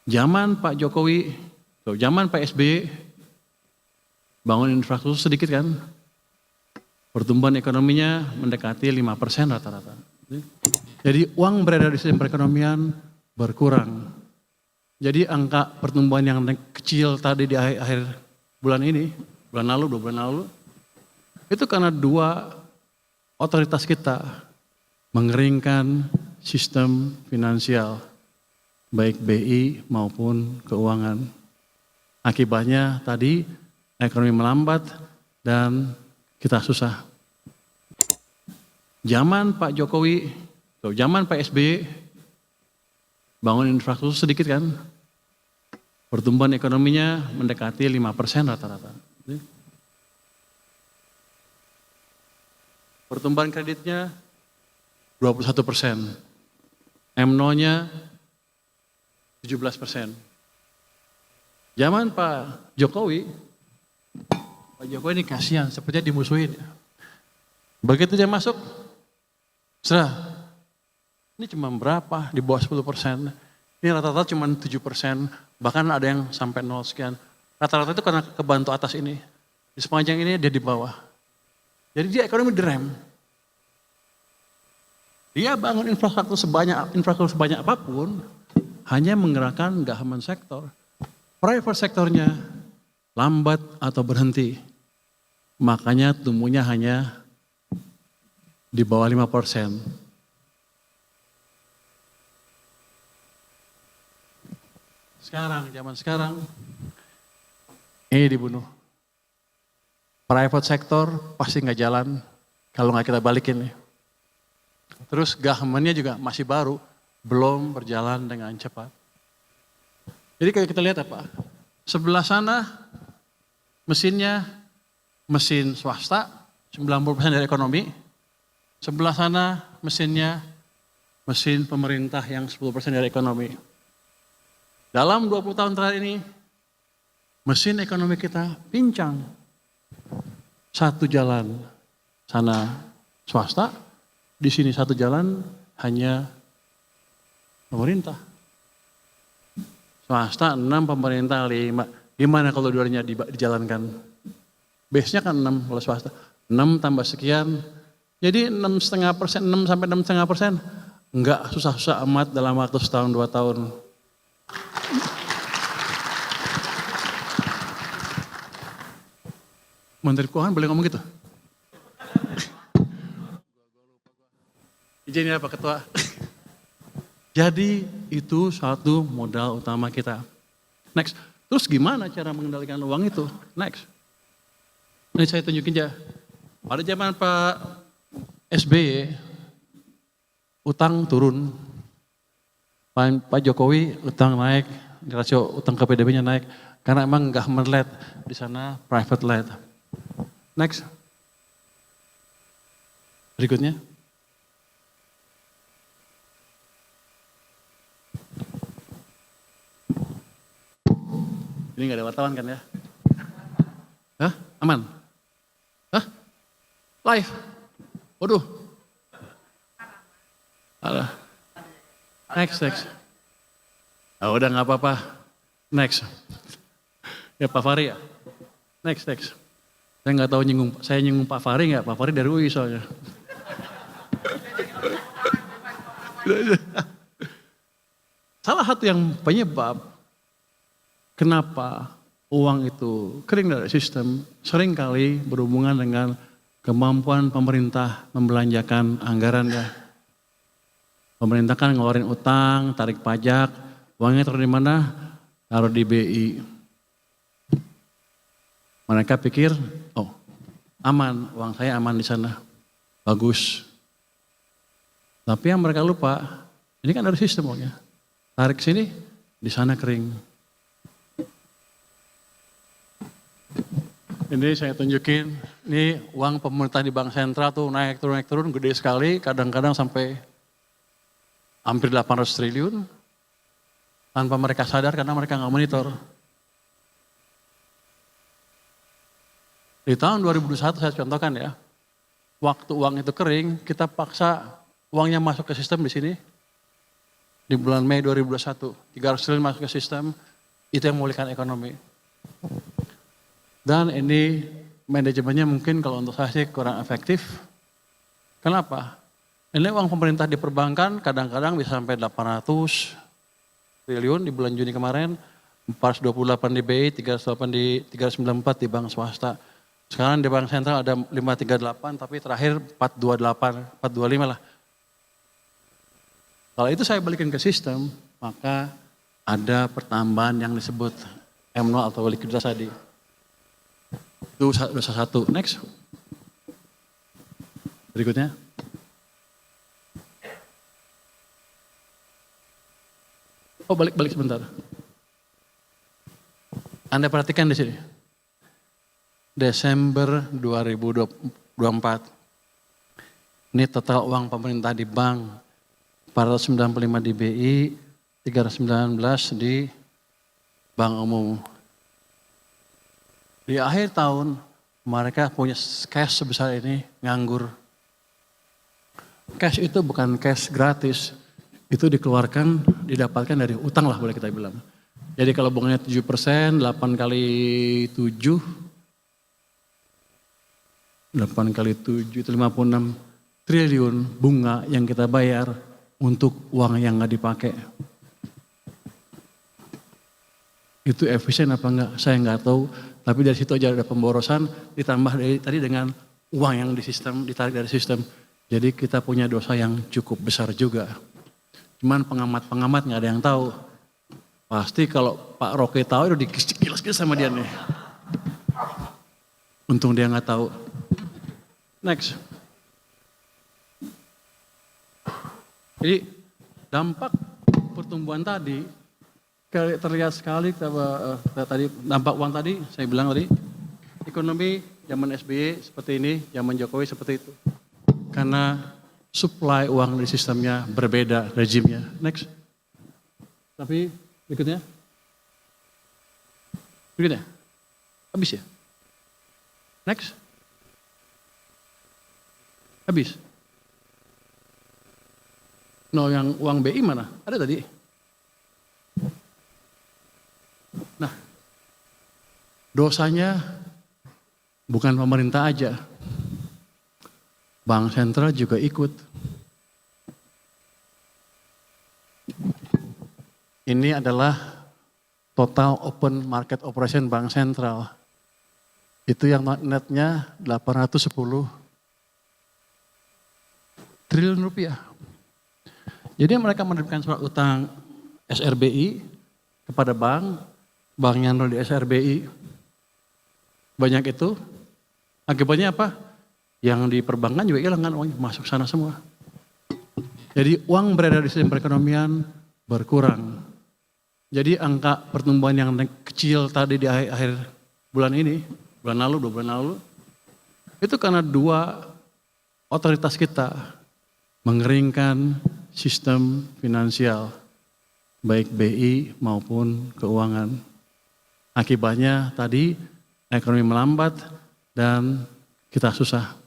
Zaman Pak Jokowi, zaman Pak SBY, bangun infrastruktur sedikit kan, pertumbuhan ekonominya mendekati 5% rata-rata. Jadi uang beredar di sistem perekonomian berkurang. Jadi angka pertumbuhan yang kecil tadi di akhir bulan ini, bulan lalu, 2 bulan lalu, itu karena dua otoritas kita mengeringkan sistem finansial, baik BI maupun keuangan. Akibatnya tadi ekonomi melambat dan kita susah. Zaman Pak Jokowi, zaman Pak SBY, bangun infrastruktur sedikit kan, pertumbuhan ekonominya mendekati 5% rata-rata. Pertumbuhan kreditnya 21%, M0-nya 17%. Zaman Pak Jokowi ini kasihan, sepertinya dimusuhin. Begitu dia masuk, ini cuma berapa? Di bawah 10%. Ini rata-rata cuma 7%, bahkan ada yang sampai 0 sekian. Rata-rata itu karena kebantu atas ini. Di sepanjang ini dia di bawah. Jadi dia ekonomi direm. Dia bangun infrastruktur sebanyak apapun, hanya menggerakkan government sektor. Private sektornya lambat atau berhenti. Makanya tumbuhnya hanya di bawah 5%. Zaman sekarang, ini dibunuh. Private sektor pasti nggak jalan kalau nggak kita balikin nih. Terus government-nya juga masih baru, belum berjalan dengan cepat. Jadi kalau kita lihat apa? Sebelah sana mesinnya mesin swasta, 90% dari ekonomi. Sebelah sana mesinnya mesin pemerintah yang 10% dari ekonomi. Dalam 20 tahun terakhir ini, mesin ekonomi kita pincang. Satu jalan sana swasta, di sini satu jalan hanya pemerintah. Swasta 6, pemerintah 5. Gimana kalau dua-duanya dijalankan? Base-nya kan 6 kalau swasta. 6 tambah sekian, jadi 6,5%, 6 sampai 6,5%. Enggak susah-susah amat dalam waktu setahun 2 tahun. Menteri Keuangan boleh ngomong gitu? Izin ya Pak Ketua. Jadi itu satu modal utama kita. Next, terus gimana cara mengendalikan uang itu? Next, ini saya tunjukin ya. Pada zaman Pak SBY, utang turun. Pak Jokowi utang naik, rasio utang ke PDB-nya naik. Karena emang government led, di sana private led. Next. Berikutnya. Ini gak ada wartawan kan ya? Hah? Aman? Hah? Live? Waduh. Alah. Next. Oh, udah gak apa-apa. Next. Ya Pak Fahri ya? Next. Saya nggak tahu saya nyinggung Pak Fahri nggak? Pak Fahri dari UI soalnya. Salah satu yang penyebab kenapa uang itu kering dari sistem seringkali berhubungan dengan kemampuan pemerintah membelanjakan anggaran ya. Pemerintah kan ngeluarin utang, tarik pajak, uangnya taruh di mana? Taruh di BI. Mereka pikir, oh aman, uang saya aman di sana, bagus. Tapi yang mereka lupa, ini kan ada sistem uangnya. Tarik sini, di sana kering. Ini saya tunjukin, ini uang pemerintah di Bank Sentral tuh naik turun, gede sekali, kadang-kadang sampai hampir 800 triliun. Tanpa mereka sadar karena mereka nggak monitor. Di tahun 2021 saya contohkan ya, waktu uang itu kering, kita paksa uangnya masuk ke sistem di sini. di bulan Mei 2021. 300 triliun masuk ke sistem, itu yang memulihkan ekonomi. Dan ini manajemennya mungkin kalau untuk saya sih kurang efektif. Kenapa? Ini uang pemerintah di perbankan kadang-kadang bisa sampai 800 triliun di bulan Juni kemarin, 428 di BI, 394 di bank swasta. Sekarang di bank sentral ada 538, tapi terakhir 428, 425 lah. Kalau itu saya balikin ke sistem, maka ada pertambahan yang disebut M0 atau likuiditas tadi. Itu dosa satu. Next. Berikutnya. Oh, balik sebentar. Anda perhatikan di sini. Desember 2024. Ini total uang pemerintah di bank 495 di BI, 319 di bank umum. Di akhir tahun mereka punya cash sebesar ini nganggur. Cash itu bukan cash gratis, itu dikeluarkan, didapatkan dari utang lah boleh kita bilang. Jadi kalau bunganya 7%, 8 kali 7, 8 kali 7 itu 56 triliun bunga yang kita bayar untuk uang yang nggak dipakai. Itu efisien apa enggak? Saya nggak tahu. Tapi dari situ aja ada pemborosan, ditambah dari tadi dengan uang yang di sistem, ditarik dari sistem. Jadi kita punya dosa yang cukup besar juga. Cuman pengamat-pengamat nggak ada yang tahu. Pasti kalau Pak Roke tahu udah dikilas-kilas sama dia nih. Untung dia nggak tahu. Next. Jadi dampak pertumbuhan tadi terlihat sekali tadi dampak uang tadi saya bilang tadi ekonomi zaman SBY seperti ini, zaman Jokowi seperti itu. Karena supply uang di sistemnya berbeda rezimnya. Next. Tapi berikutnya. Habis ya? Next. Habis. No, yang uang BI mana? Ada tadi. Nah, dosanya bukan pemerintah aja. Bank sentral juga ikut. Ini adalah total open market operation bank sentral. Itu yang netnya 810 triliun rupiah. Jadi mereka menerbitkan surat utang SRBI kepada bank yang di SRBI. Banyak itu. Akibatnya apa? Yang di perbankan juga hilang kan uangnya, masuk sana semua. Jadi uang beredar di sistem perekonomian berkurang. Jadi angka pertumbuhan yang kecil tadi di akhir bulan ini, bulan lalu, 2 bulan lalu, itu karena dua otoritas kita mengeringkan sistem finansial, baik BI maupun keuangan. Akibatnya tadi ekonomi melambat dan kita susah.